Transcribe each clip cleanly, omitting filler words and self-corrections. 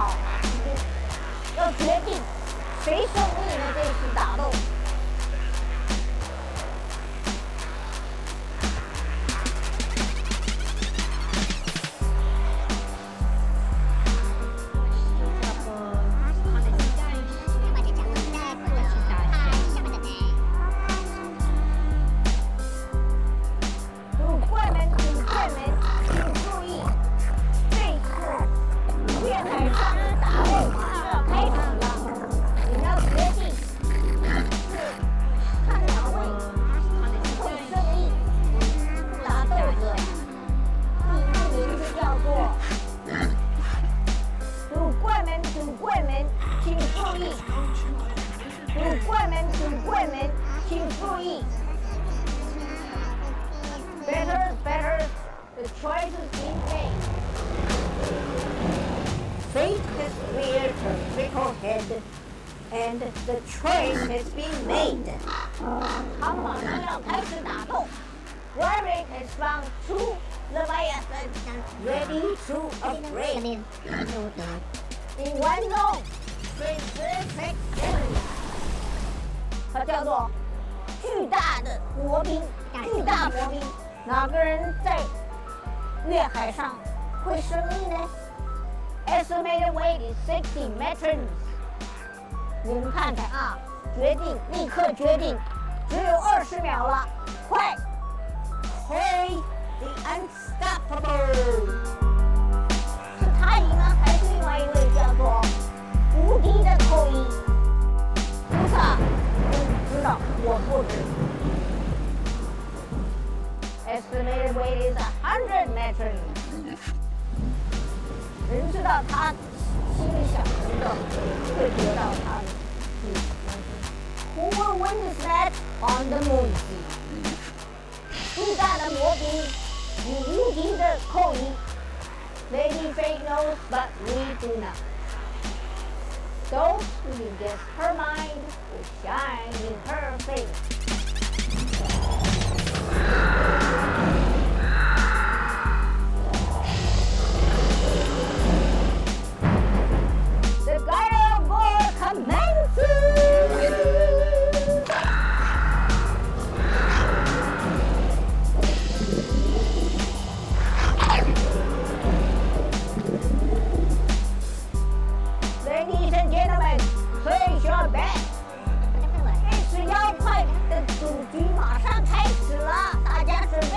好，要决定谁胜利了这次打斗。Better, the choice has been made. Fate has reared her fickle head, and the choice has been made. 唐老师要开始打斗。Warwick has found two leviathans ready to upgrade. In one zone, Facilitator Kelly. 它叫做巨大的魔兵，巨大魔兵。哪个人在月海上会胜利呢 ？Estimated weight is 60 metrics。你们看看啊，决定，立刻决定，只有20秒了，快 ！Play the unstoppable。是他赢了，还是另外一位叫做无敌的扣一？不是啊，知道，我不知。Estimated weight is 100 metrics。人知道他心里想知道，会得到他的。Who will win this match on the moon sea？ 巨大的魔兵与无敌的扣一。Lady Fate knows, but we do not. Those who can guess her mind will shine in her favor. The Guide of War commences! Ladies and gentlemen, place your bets. 这是妖怪的赌局马上开始了，大家准备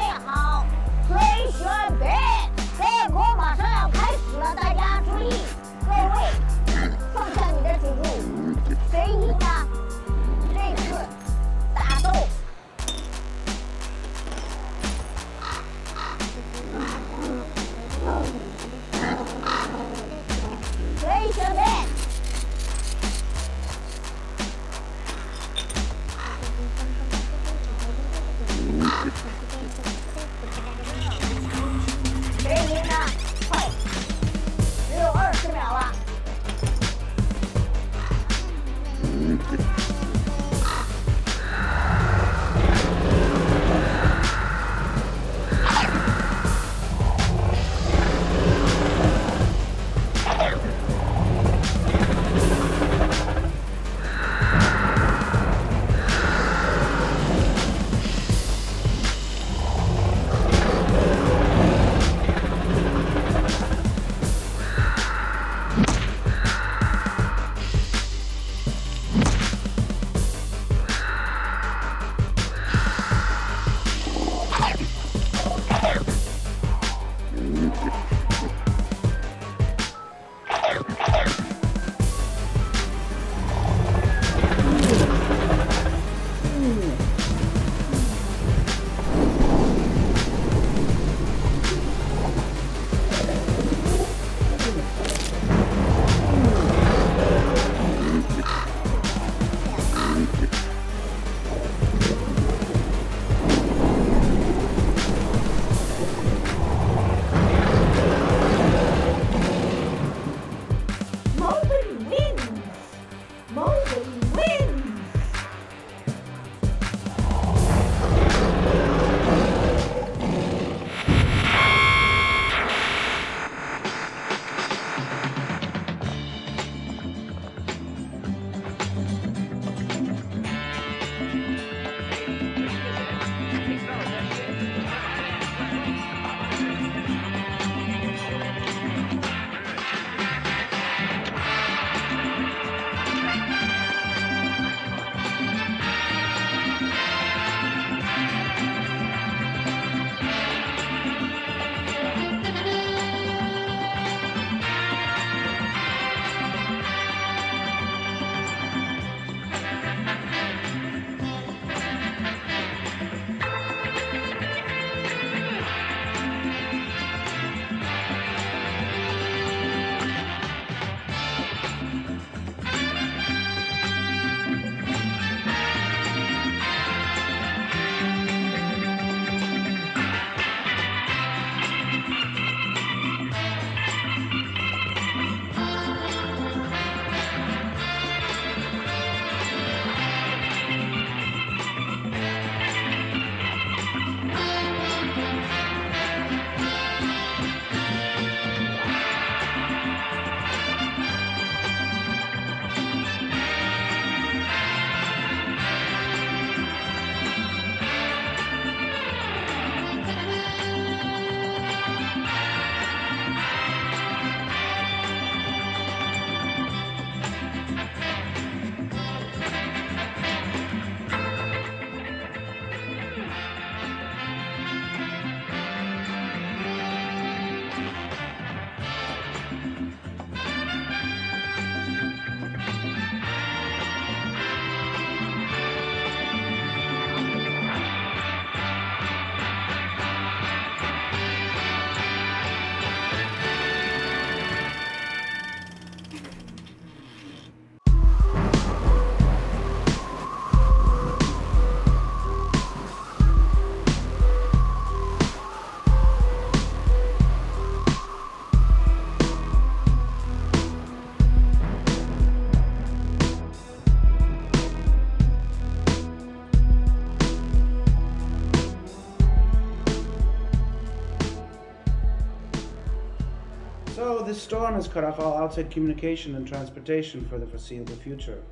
this storm has cut off all outside communication and transportation for the foreseeable future.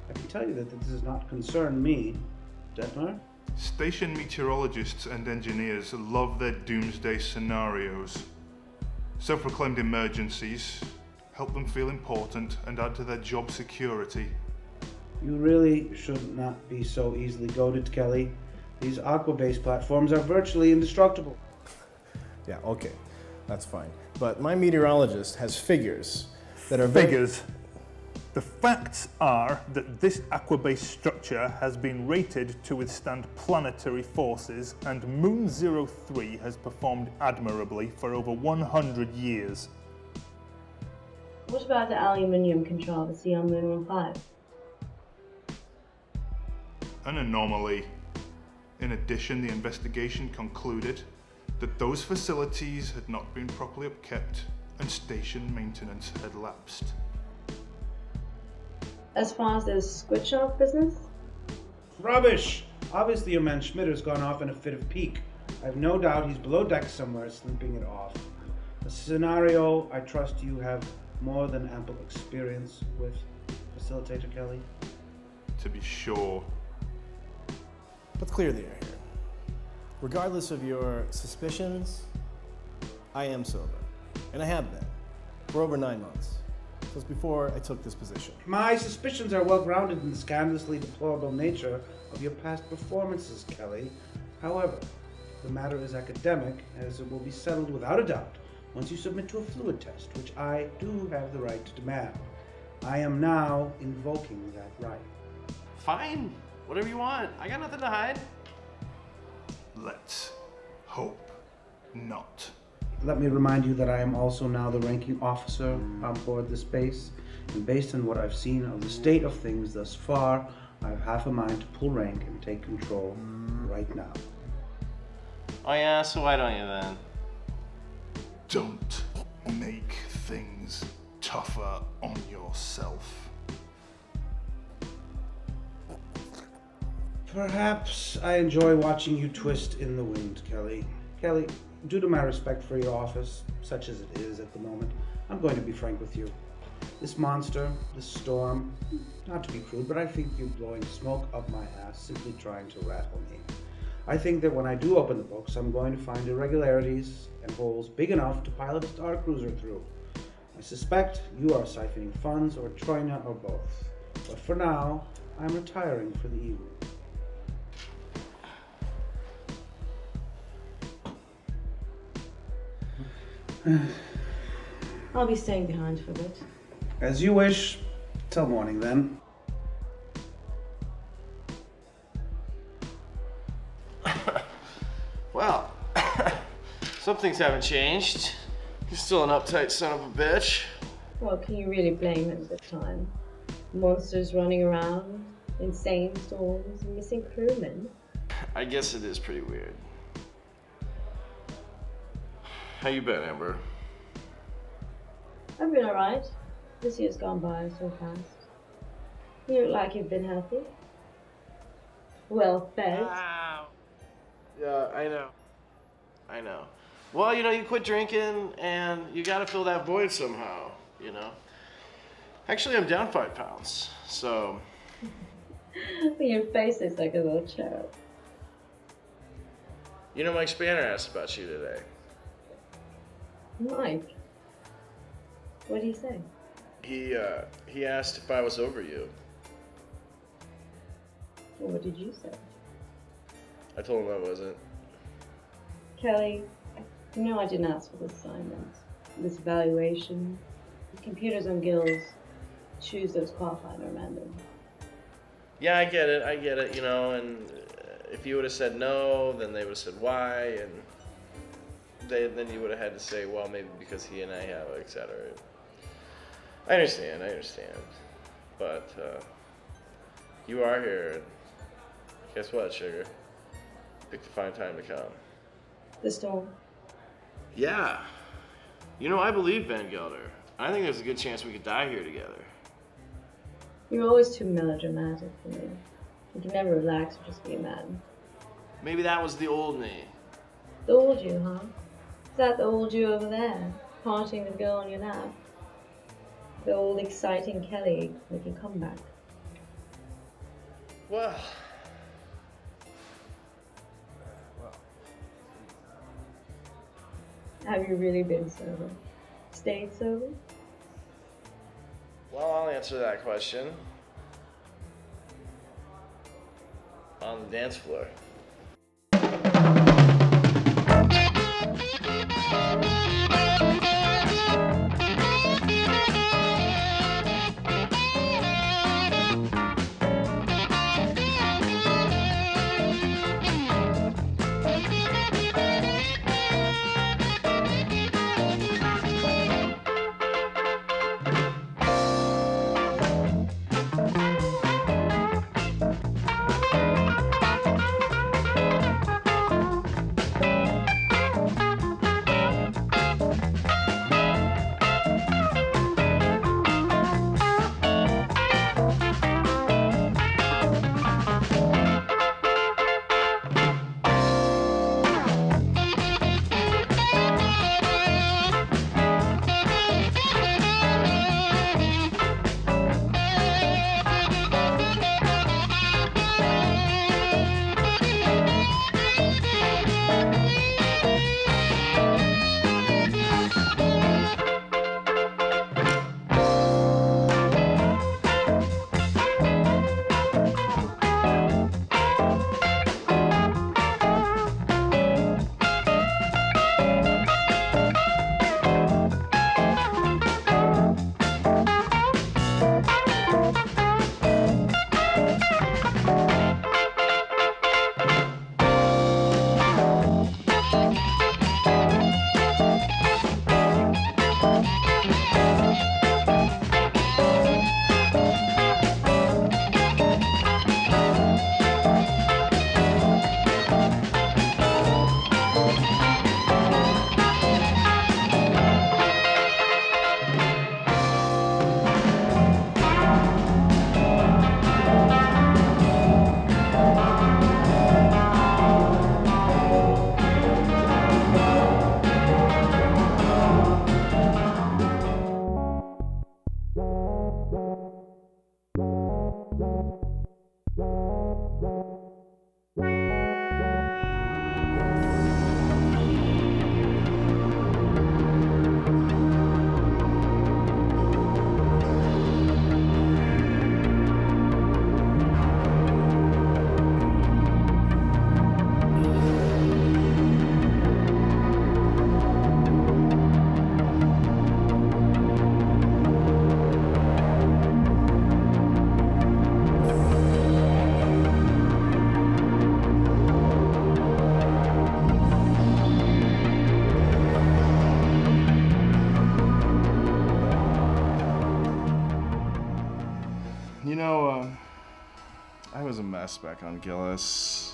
I can tell you that this does not concern me. Detmer? Station meteorologists and engineers love their doomsday scenarios. Self-proclaimed emergencies help them feel important and add to their job security. You really should not be so easily goaded, Kelly. These Aquabase platforms are virtually indestructible. Yeah, okay, that's fine. But my meteorologist has figures that are Figures. The facts are that this Aquabase structure has been rated to withstand planetary forces, and Moon 03 has performed admirably for over 100 years. What about the aluminium controversy on Moon 15? An anomaly. In addition, the investigation concluded that those facilities had not been properly upkept and station maintenance had lapsed. As far as the switch-off business? Rubbish! Obviously your man Schmitter's gone off in a fit of pique. I have no doubt he's below deck somewhere sleeping it off. A scenario I trust you have more than ample experience with, Facilitator Kelly. To be sure. Let's clear the air here. Regardless of your suspicions, I am sober. And I have been for over 9 months. Since before I took this position. My suspicions are well grounded in the scandalously deplorable nature of your past performances, Kelly. However, the matter is academic, as it will be settled without a doubt once you submit to a fluid test, which I do have the right to demand. I am now invoking that right. Fine, whatever you want. I got nothing to hide. Let's hope not. Let me remind you that I am also now the ranking officer on board this base, and based on what I've seen of the state of things thus far, I have half a mind to pull rank and take control right now. Oh yeah, so why don't you then? Don't make things tougher on yourself. Perhaps I enjoy watching you twist in the wind, Kelly. Kelly, due to my respect for your office, such as it is at the moment, I'm going to be frank with you. This monster, this storm, not to be crude, but I think you're blowing smoke up my ass, simply trying to rattle me. I think that when I do open the books, I'm going to find irregularities and holes big enough to pilot a star cruiser through. I suspect you are siphoning funds, or Troina, or both. But for now, I'm retiring for the evening. I'll be staying behind for a bit. As you wish. Till morning, then. Well, some things haven't changed. You're still an uptight son of a bitch. Well, can you really blame him this time? Monsters running around, insane storms, and missing crewmen. I guess it is pretty weird. How you been, Amber? I've been alright. This year's gone by so fast. You look like you've been healthy. Well fed. Wow. Yeah, I know. Well, you know, you quit drinking and you gotta fill that void somehow, you know? Actually, I'm down 5 pounds, so... Your face looks like a little cherub. You know, Mike Spanner asked about you today. Mike? What did he say? He asked if I was over you. Well, what did you say? I told him I wasn't. Kelly, you know I didn't ask for this assignment, this evaluation. The computers on Guilds choose those qualified or random. Yeah, I get it, you know, and if you would have said no, then they would have said why, and then you would have had to say, well, maybe because he and I have, etc. I understand, but you are here, and guess what, sugar? Picked a fine time to come. The storm? Yeah. You know, I believe Van Gelder. I think there's a good chance we could die here together. You're always too melodramatic for me. You can never relax or just be a man. Maybe that was the old me. The old you, huh? Is that the old you over there? partying with a girl on your lap. The old exciting Kelly making a comeback. Well, Have you really been sober? Stayed sober? well, I'll answer that question on the dance floor. I was a mess back on Gillis.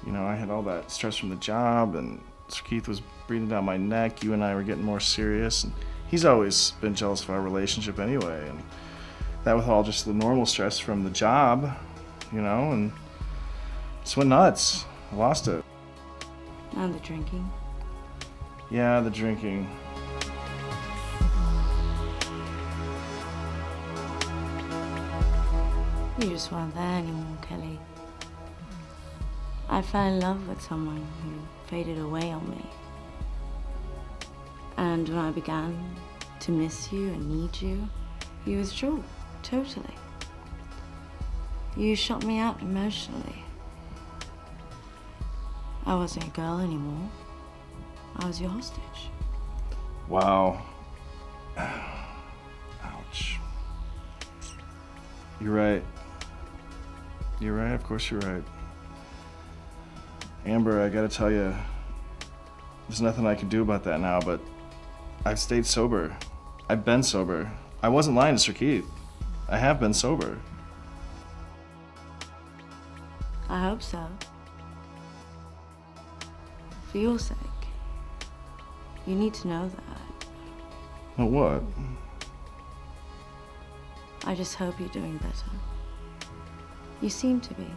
You know, I had all that stress from the job, and Sir Keith was breathing down my neck. You and I were getting more serious, and he's always been jealous of our relationship anyway. And that with all just the normal stress from the job, you know, and just went nuts. I lost it. And the drinking. Yeah, the drinking. You just weren't there anymore, Kelly. I fell in love with someone who faded away on me. And when I began to miss you and need you, you withdrew, totally. You shut me out emotionally. I wasn't your girl anymore. I was your hostage. Wow. Ouch. You're right. You're right, of course you're right. Amber, I gotta tell you, there's nothing I can do about that now, but I've stayed sober. I've been sober. I wasn't lying to Sir Keith. I have been sober. I hope so. For your sake. You need to know that. Oh, what? I just hope you're doing better. You seem to be.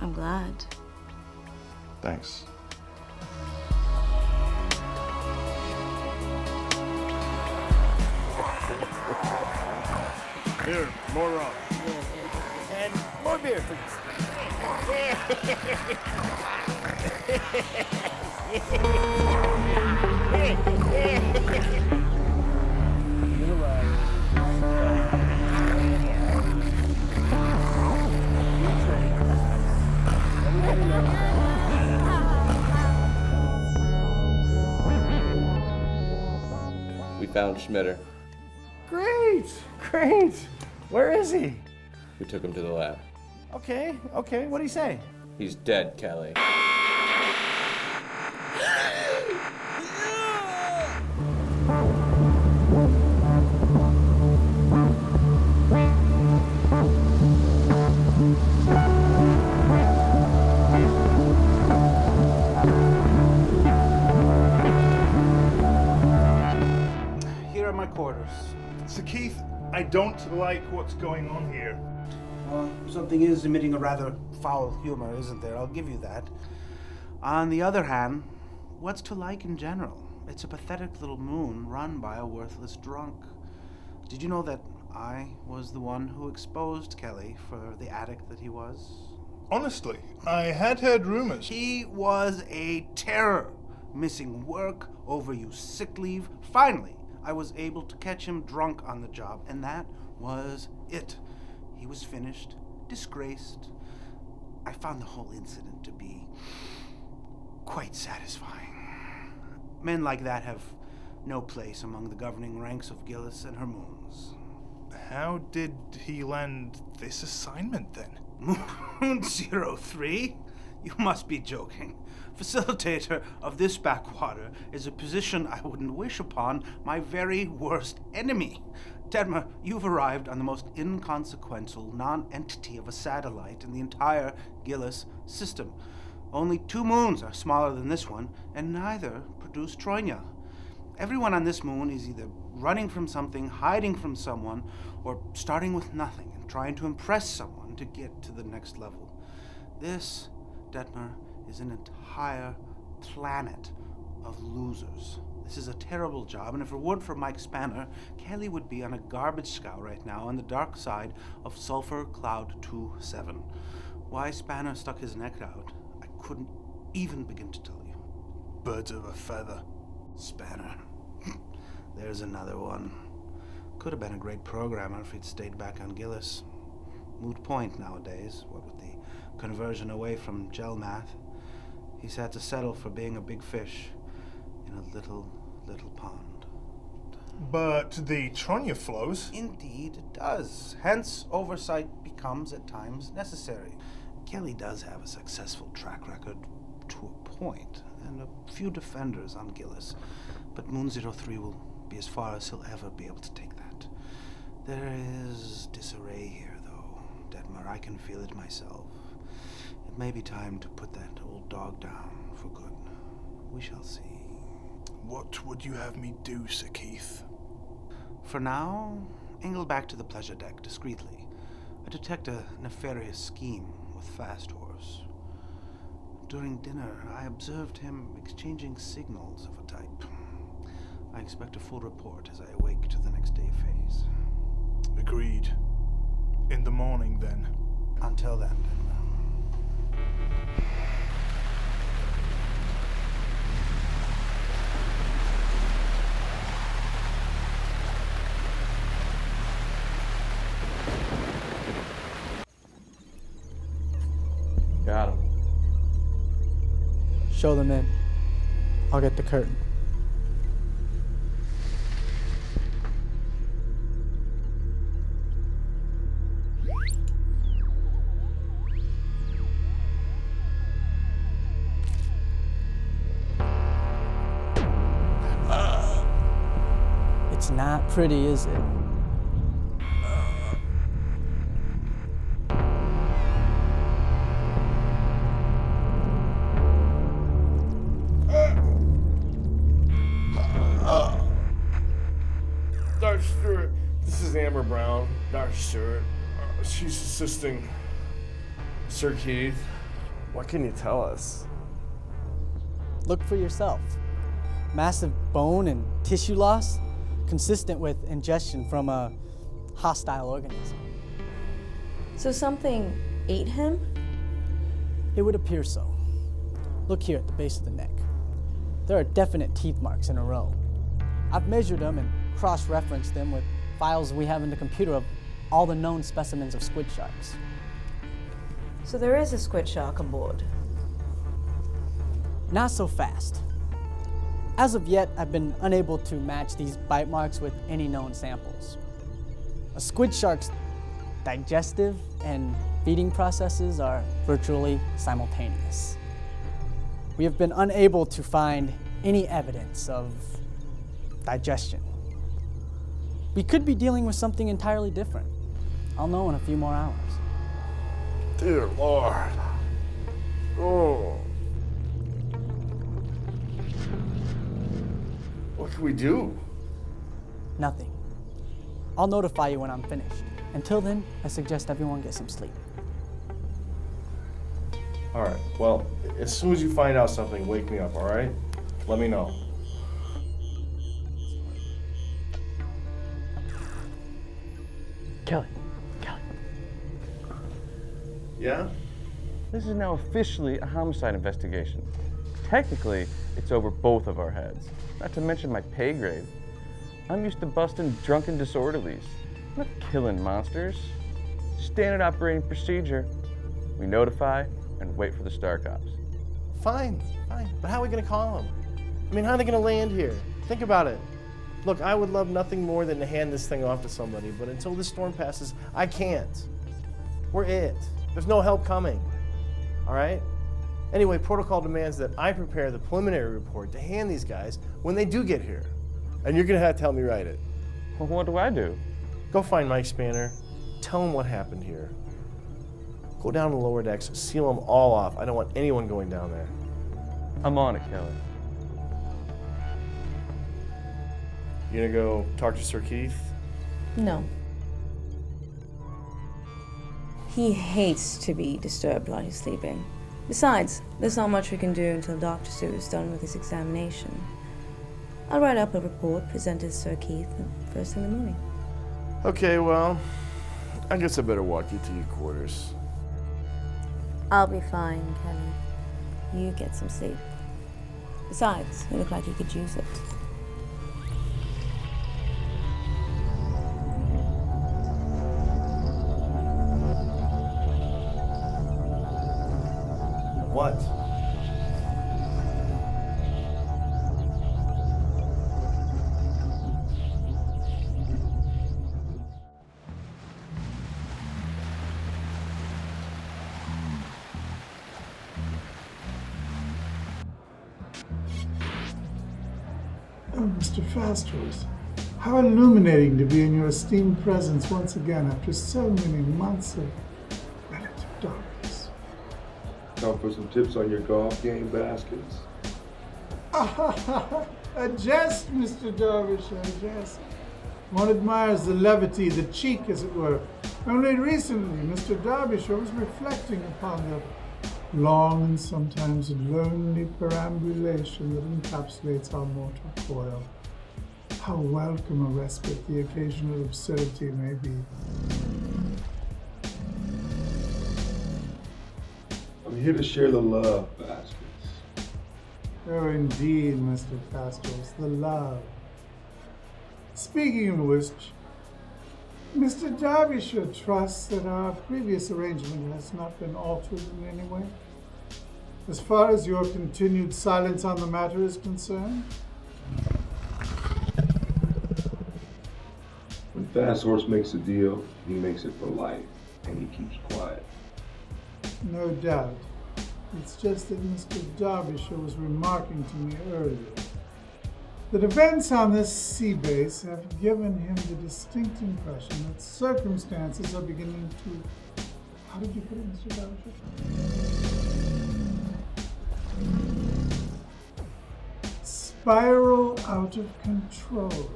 I'm glad. Thanks. Here, more rum. And more beer, please. We found Schmitter. Great, great. Where is he? We took him to the lab. Okay, what'd he say? He's dead, Kelly. Here are my quarters. Sir Keith, I don't like what's going on here. Well, something is emitting a rather foul humor, isn't there? I'll give you that. On the other hand, what's to like in general? It's a pathetic little moon run by a worthless drunk. Did you know that I was the one who exposed Kelly for the addict that he was? Honestly, I had heard rumors. He was a terror, missing work, overused sick leave. Finally, I was able to catch him drunk on the job, and that was it. He was finished, disgraced. I found the whole incident to be quite satisfying. Men like that have no place among the governing ranks of Gillis and her moons. How did he land this assignment then? Moon 03? You must be joking. Facilitator of this backwater is a position I wouldn't wish upon my very worst enemy. Detmer, you've arrived on the most inconsequential non-entity of a satellite in the entire Gillis system. Only 2 moons are smaller than this one, and neither produce Troina. Everyone on this moon is either running from something, hiding from someone, or starting with nothing and trying to impress someone to get to the next level. This, Detmer, is an entire planet of losers. This is a terrible job, and if it weren't for Mike Spanner, Kelly would be on a garbage scow right now on the dark side of Sulfur Cloud 27. Why Spanner stuck his neck out, I couldn't even begin to tell you. Birds of a feather. Spanner. There's another one. Could have been a great programmer if he'd stayed back on Gillis. Moot point nowadays, what with the conversion away from gel math. He's had to settle for being a big fish in a little pond. But the Tronia flows. Indeed it does. Hence, oversight becomes at times necessary. Kelly does have a successful track record to a point, and a few defenders on Gillis. But Moon 03 will be as far as he'll ever be able to take that. There is disarray here, though. Detmer, I can feel it myself. It may be time to put that old dog down for good. We shall see. What would you have me do, Sir Keith? For now, angle back to the pleasure deck discreetly. I detect a nefarious scheme with Fast Horse. During dinner, I observed him exchanging signals of a type. I expect a full report as I awake to the next day phase. Agreed. In the morning, then. Until then, Denver. Got him. Show them in. I'll get the curtain. It's not pretty, is it? Dr. Stewart, this is Amber Browne. Dr. Stewart, she's assisting Sir Keith. What can you tell us? Look for yourself. Massive bone and tissue loss, consistent with ingestion from a hostile organism. So something ate him? It would appear so. Look here at the base of the neck. There are definite teeth marks in a row. I've measured them and cross-referenced them with files we have in the computer of all the known specimens of squid sharks. So there is a squid shark aboard. Not so fast. As of yet, I've been unable to match these bite marks with any known samples. A squid shark's digestive and feeding processes are virtually simultaneous. We have been unable to find any evidence of digestion. We could be dealing with something entirely different. I'll know in a few more hours. Dear Lord. Oh. What can we do? Nothing. I'll notify you when I'm finished. Until then, I suggest everyone get some sleep. All right, well, as soon as you find out something, wake me up, all right? Let me know. Kelly. Yeah? This is now officially a homicide investigation. Technically, it's over both of our heads. Not to mention my pay grade. I'm used to busting drunken disorderlies, not killing monsters. Standard operating procedure. We notify and wait for the Star Cops. Fine. But how are we gonna call them? I mean, how are they gonna land here? Think about it. Look, I would love nothing more than to hand this thing off to somebody, but until this storm passes, I can't. We're it. There's no help coming. All right? Anyway, protocol demands that I prepare the preliminary report to hand these guys when they do get here. And you're gonna have to help me write it. Well, what do I do? Go find Mike Spanner. Tell him what happened here. Go down to the lower decks, seal them all off. I don't want anyone going down there. I'm on it, Kelly. You gonna go talk to Sir Keith? No. He hates to be disturbed while he's sleeping. Besides, there's not much we can do until Dr. Sue is done with his examination. I'll write up a report, present it to Sir Keith first thing in the morning. Okay, well, I guess I better walk you to your quarters. I'll be fine, Kelly. You get some sleep. Besides, you look like you could use it. What? Oh, Mr. Fastos, how illuminating to be in your esteemed presence once again after so many months of relative darkness. Come for some tips on your golf game baskets? A jest, Mr. Derbyshire, a jest. One admires the levity, the cheek, as it were. Only recently, Mr. Derbyshire was reflecting upon the long and sometimes lonely perambulation that encapsulates our mortal coil. How welcome a respite the occasional absurdity may be. I'm here to share the love baskets. Oh, indeed, Mr. Fastos, the love. Speaking of which, Mr. Derbyshire trusts that our previous arrangement has not been altered in any way, as far as your continued silence on the matter is concerned. When Fast Horse makes a deal, he makes it for life, and he keeps quiet. No doubt. It's just that Mr. Derbyshire was remarking to me earlier that events on this sea base have given him the distinct impression that circumstances are beginning to, how did you put it, Mr. Derbyshire? Spiral out of control.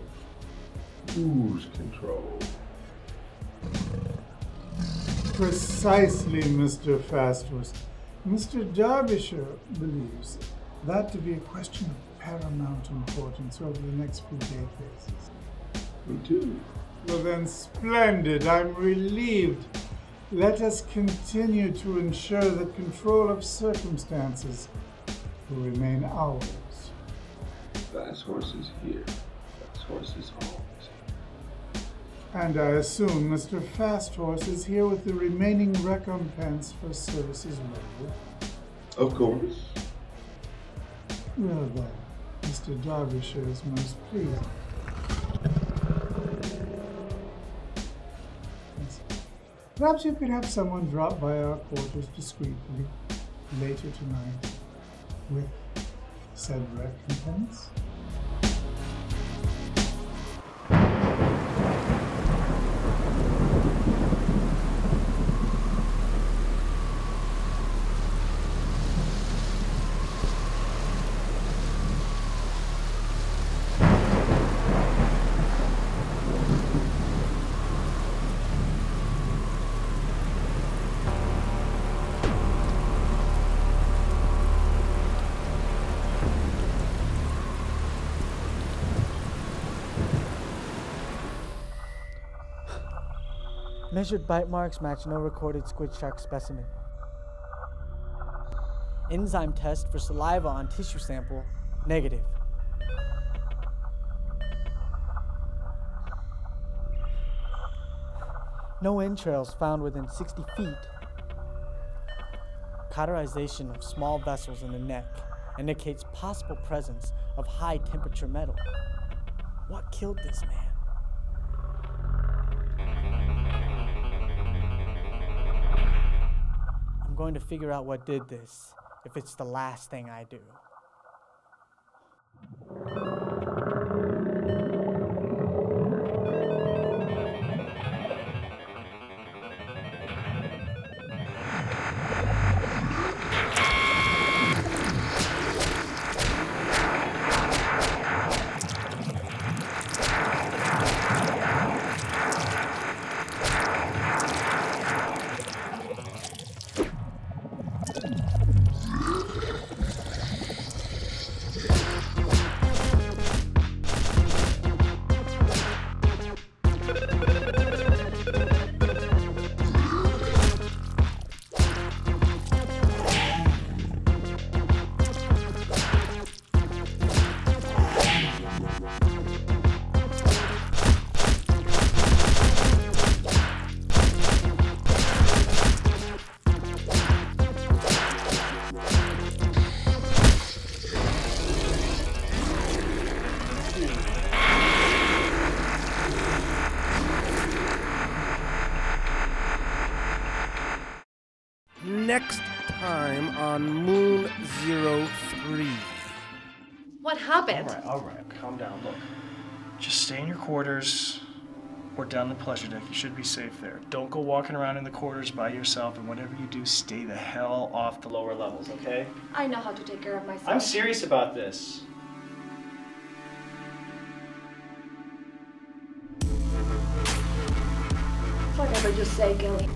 Whose control? Precisely, Mr. Fastos. Mr. Derbyshire believes that to be a question of paramount importance over the next few decades. Me too. Well then, splendid. I'm relieved. Let us continue to ensure that control of circumstances will remain ours. Fast horses here. Fast horses always. And I assume Mr. Fast Horse is here with the remaining recompense for services rendered. Of course. Well then, Mr. Derbyshire is most pleased. Yes. Perhaps you could have someone drop by our quarters discreetly later tonight with said recompense. Measured bite marks match no recorded squid shark specimen. Enzyme test for saliva on tissue sample, negative. No entrails found within 60 feet. Cauterization of small vessels in the neck indicates possible presence of high temperature metal. What killed this man? I'm going to figure out what did this, if it's the last thing I do. Next time on Moon 03. What happened? All right, calm down. Look, just stay in your quarters or down the pleasure deck. You should be safe there. Don't go walking around in the quarters by yourself, and whatever you do, stay the hell off the lower levels, okay? I know how to take care of myself. I'm serious about this. Whatever you say, Kelly.